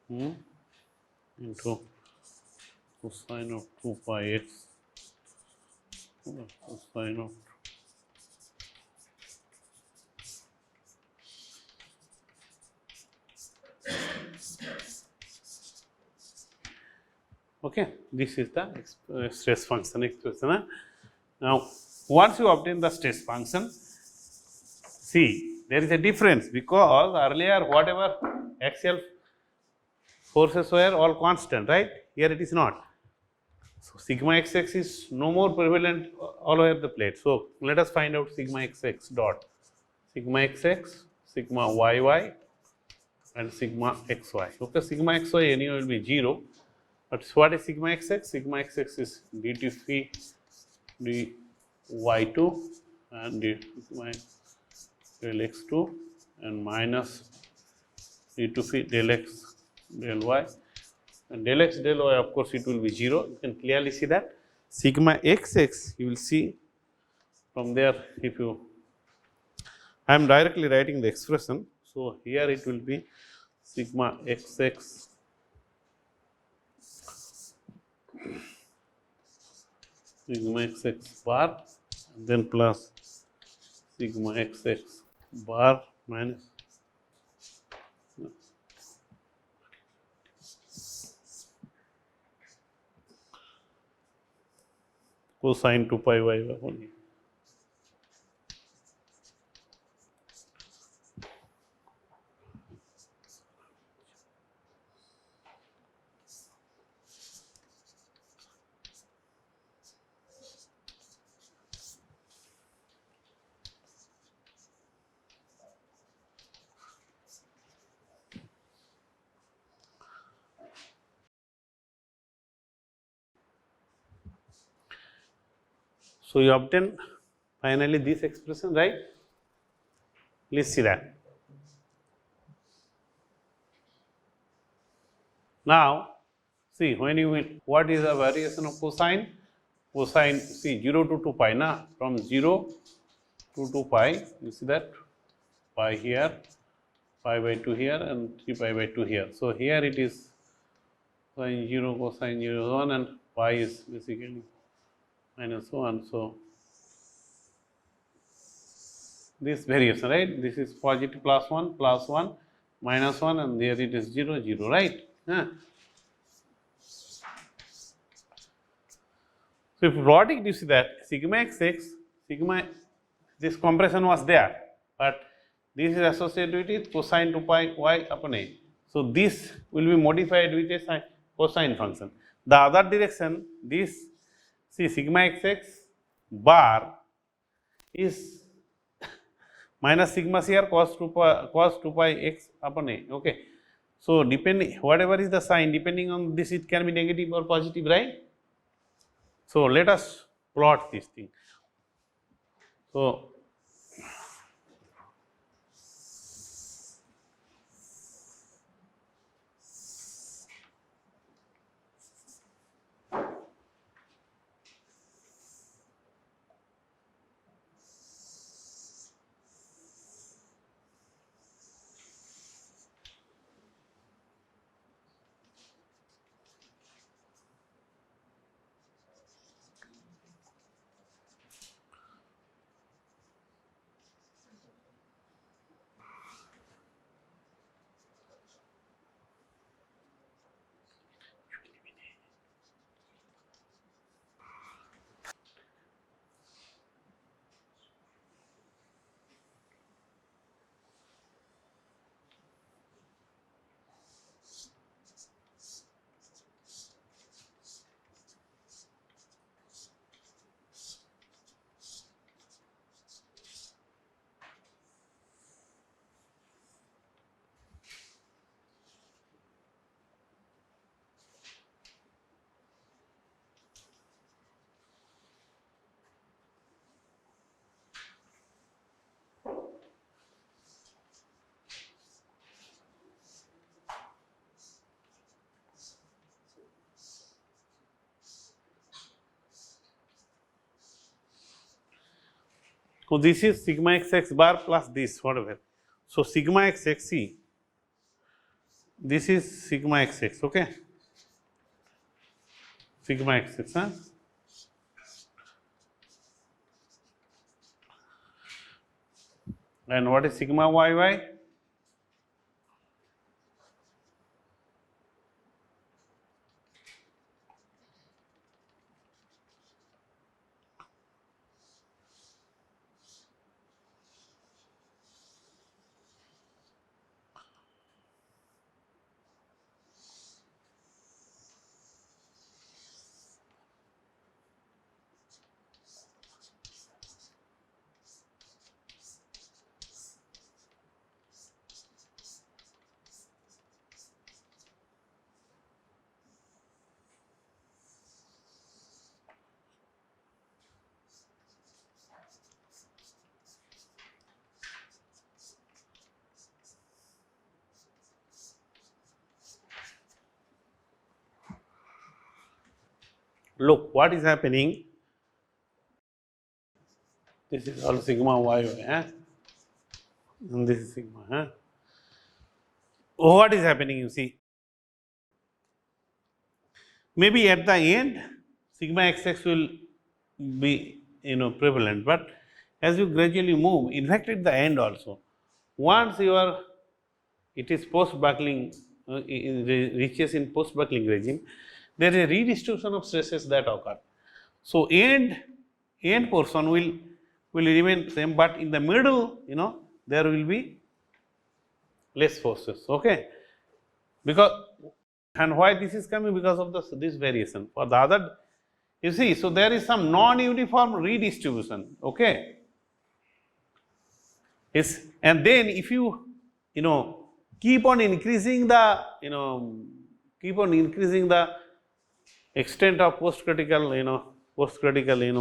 into cosine of 2 pi x cosine of okay. This is the stress function expression. Now, once you obtain the stress function, see there is a difference because earlier whatever axial forces were all constant, right? Here it is not. So sigma xx is no more prevalent all over the plate. So let us find out sigma xx dot sigma xx, sigma yy, and sigma xy. Okay, sigma xy anyway will be 0. But what is sigma xx? Sigma xx is dt phi dy2 and dy del x2 and minus d2 phi del x del y, and del x del y, of course it will be 0. You can clearly see that sigma xx, you will see from there. If you, I am directly writing the expression, so here it will be sigma xx sigma xx bar and then plus sigma xx bar minus cosine 2 pi y only. So you obtain finally this expression, right? Please see that. Now, see when you will, what is the variation of cosine? Cosine, see 0 to 2 pi, na? From 0 to 2 pi, you see that pi here, pi by 2 here, and 3 pi by 2 here. So here it is sine 0, cosine 0 is 1, and pi is basically minus 1. So this variation, right? This is positive plus 1, minus 1, and there it is 0, 0, right? So, if plot it, you see that sigma xx, sigma, this compression was there, but this is associated with cosine 2 pi y upon a. So, this will be modified with a sine, cosine function. The other direction, this, see sigma xx bar is minus sigma CR cos 2 pi x upon a, okay. So, depending, whatever is the sign, depending on this, it can be negative or positive, right? So, let us plot this thing. So, so this is sigma xx bar plus this whatever. So, sigma xx, see, this is sigma xx, okay, sigma xx, and what is sigma yy? Look what is happening, this is all sigma yy, and this is sigma. What is happening, you see, maybe at the end sigma xx will be prevalent, but as you gradually move, in fact at the end also, once you are, it is post buckling, reaches in post buckling regime, there is a redistribution of stresses that occur. So, end portion will remain same, but in the middle there will be less forces, okay, because, and why this is coming, because of this variation. For the other, you see, so there is some non-uniform redistribution, okay. Yes, and then if you keep on increasing the extent of post-critical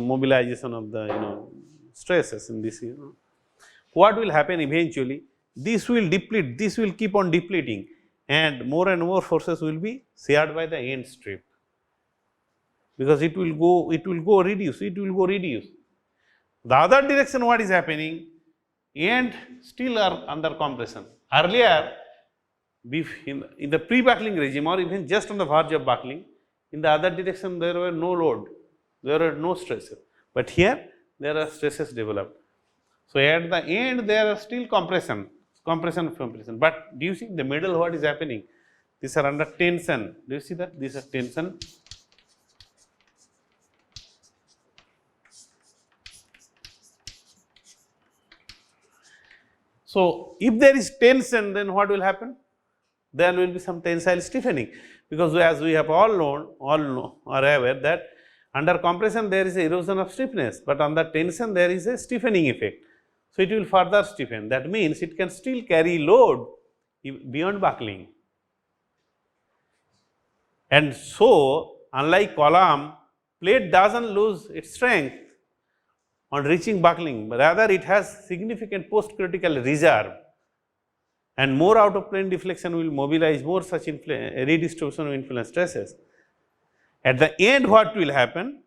mobilization of the stresses in this, what will happen eventually, this will deplete, this will keep on depleting, and more forces will be shared by the end strip, because it will go reduce. The other direction, what is happening, end still are under compression. Earlier, in the pre-buckling regime, or even just on the verge of buckling, in the other direction there were no load, there were no stresses, but here there are stresses developed. So, at the end there are still compression, but do you see the middle what is happening? These are under tension. Do you see that? These are tension. So, if there is tension, then what will happen? There will be some tensile stiffening, because as we have all know are aware that under compression there is a erosion of stiffness, but under tension there is a stiffening effect. So, it will further stiffen. That means it can still carry load beyond buckling. And so, unlike column, plate does not lose its strength on reaching buckling, but rather it has significant post critical reserve, and more out of plane deflection will mobilize more such redistribution of influence stresses. At the end, what will happen?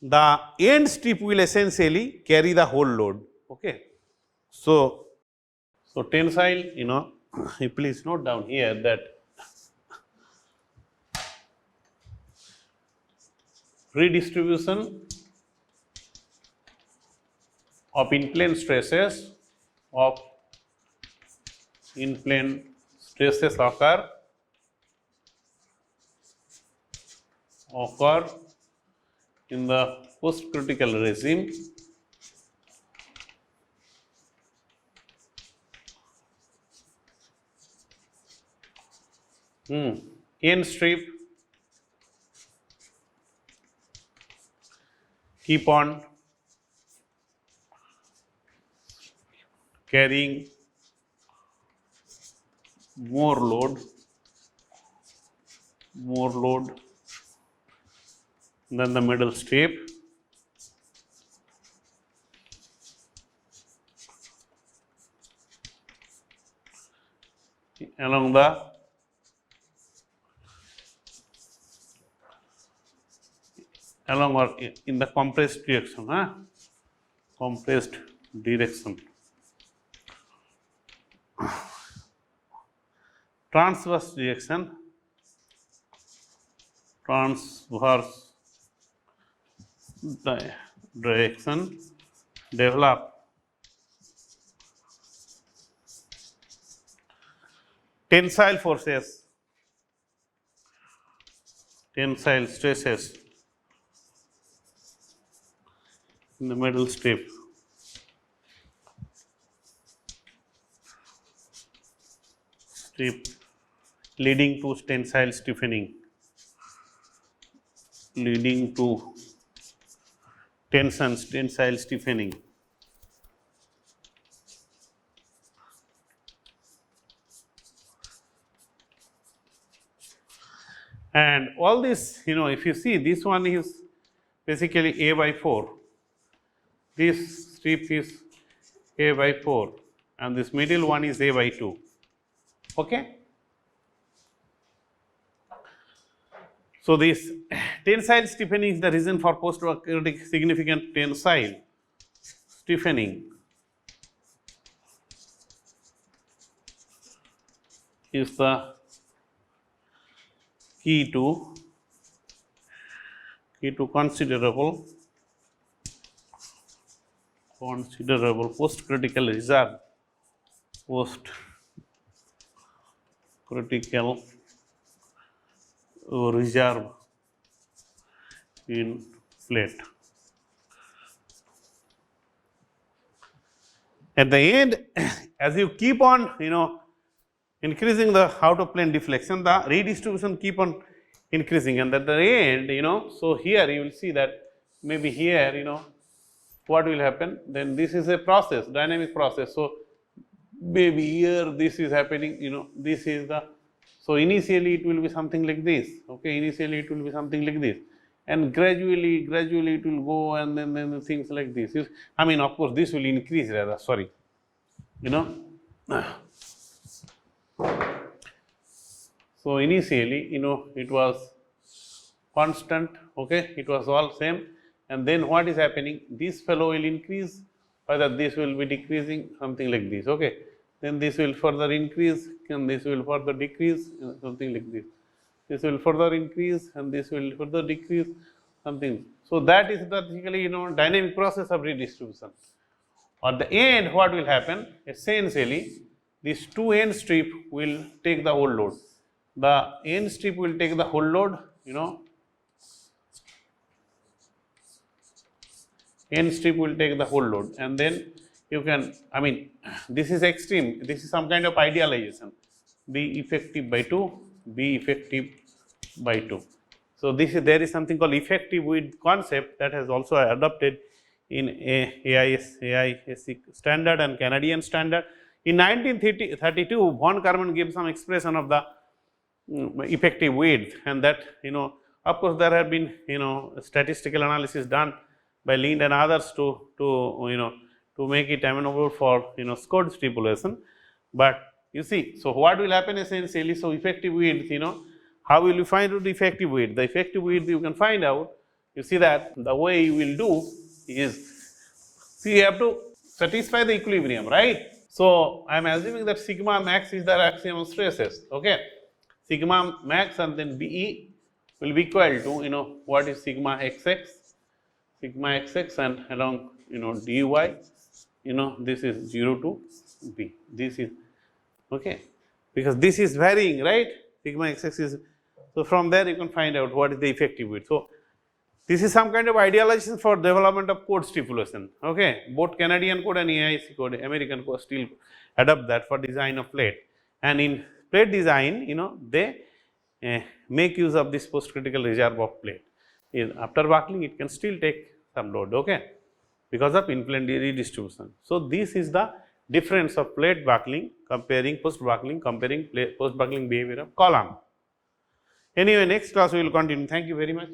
The end strip will essentially carry the whole load. Okay. So tensile, you please note down here that redistribution of in-plane stresses occur in the post-critical regime end strip keep on carrying more load than the middle strip, along or in the compressed direction, transverse direction, develop tensile forces, tensile stresses in the middle strip. Leading to tensile stiffening, tensile stiffening. And all this, if you see, this one is basically A by 4, this strip is A by 4, and this middle one is A by 2. Okay. So, this tensile stiffening is the reason for post-critic significant tensile stiffening is the key to considerable post-critical reserve, in plate. At the end, as you keep on increasing the out of plane deflection, the redistribution keep on increasing, and at the end, so here you will see that maybe here, what will happen, then this is a process, dynamic process. So maybe here this is happening, this is the, so initially it will be something like this, okay, initially it will be something like this, and gradually it will go, and then things like this. I mean, of course, this will increase rather, sorry, So initially, it was constant, okay, it was all same, and then what is happening, this fellow will increase, whether this will be decreasing, something like this, okay, then this will further increase, and this will further decrease, something like this. This will further increase, and this will further decrease, something. So that is basically, dynamic process of redistribution. At the end, what will happen? Essentially, this two end strip will take the whole load. The end strip will take the whole load, end strip will take the whole load, and then you can, I mean, this is extreme, this is some kind of idealization, B effective by 2, B effective by 2. So, this is, there is something called effective width concept that has also adopted in AISC standard and Canadian standard. In 1932, von Karman gave some expression of the effective width, and that, of course, there have been, statistical analysis done by Lind and others to make it amenable for, scored stipulation. But you see, so what will happen essentially? So, effective width, how will you find out the effective width? The effective width you can find out, you see that the way you will do is, see, you have to satisfy the equilibrium, right? So, I am assuming that sigma max is the maximum stresses, okay. Sigma max and then BE will be equal to, what is sigma xx, and along, dy, this is 0 to B, this is, okay, because this is varying, right, sigma xx is, so from there you can find out what is the effective width. So, this is some kind of idealization for development of code stipulation, okay. Both Canadian code and AIC code, American code still adopt that for design of plate, and in plate design, they make use of this post critical reserve of plate. After buckling, it can still take some load, okay, because of in-plane redistribution. So, this is the difference of plate buckling comparing post buckling, post buckling behavior of column. Anyway, next class we will continue. Thank you very much.